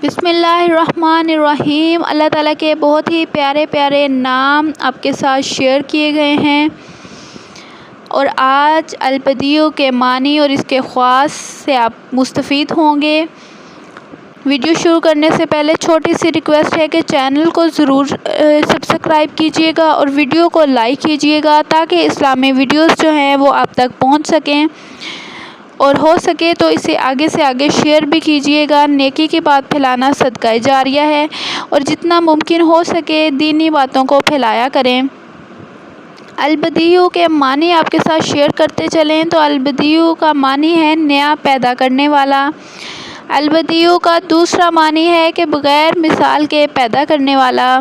بسم اللہ الرحمن الرحیم۔ اللہ تعالیٰ کے بہت ہی پیارے پیارے نام آپ کے ساتھ شیئر کیے گئے ہیں، اور آج البدیع کے معنی اور اس کے خواص سے آپ مستفید ہوں گے۔ ویڈیو شروع کرنے سے پہلے چھوٹی سی ریکویسٹ ہے کہ چینل کو ضرور سبسکرائب کیجیے گا اور ویڈیو کو لائک کیجیے گا تاکہ اسلامی ویڈیوز جو ہیں وہ آپ تک پہنچ سکیں، اور ہو سکے تو اسے آگے سے آگے شیئر بھی کیجیے گا۔ نیکی کی بات پھیلانا صدقہ جاریہ ہے، اور جتنا ممکن ہو سکے دینی باتوں کو پھیلایا کریں۔ البدیع کے معنی آپ کے ساتھ شیئر کرتے چلیں تو البدیع کا معنی ہے نیا پیدا کرنے والا۔ البدیع کا دوسرا معنی ہے کہ بغیر مثال کے پیدا کرنے والا۔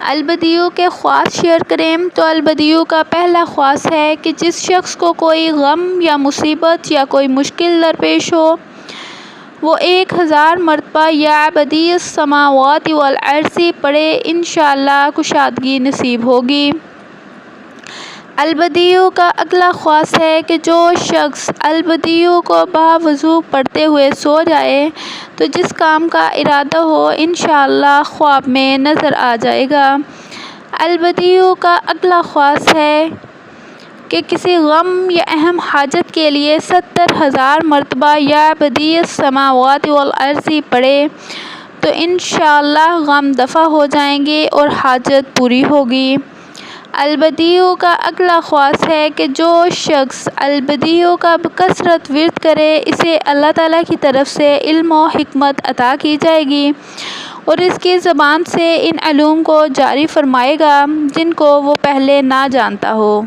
البدیع کے خواص شیئر کریں تو البدیع کا پہلا خواص ہے کہ جس شخص کو کوئی غم یا مصیبت یا کوئی مشکل درپیش ہو، وہ 1000 مرتبہ یا بدیع السماوات والارض پڑھے، انشاءاللہ کشادگی نصیب ہوگی۔ البدیع کا اگلا خواص ہے کہ جو شخص البدیع کو باوضو پڑھتے ہوئے سو جائے تو جس کام کا ارادہ ہو انشاءاللہ خواب میں نظر آ جائے گا۔ البدیع کا اگلا خواص ہے کہ کسی غم یا اہم حاجت کے لیے 70000 مرتبہ یا بدیع السماوات والارض پڑھے تو انشاءاللہ غم دفع ہو جائیں گے اور حاجت پوری ہوگی۔ البدیع کا اگلا خواص ہے کہ جو شخص البدیع کا بکثرت ورد کرے اسے اللہ تعالیٰ کی طرف سے علم و حکمت عطا کی جائے گی، اور اس کی زبان سے ان علوم کو جاری فرمائے گا جن کو وہ پہلے نہ جانتا ہو۔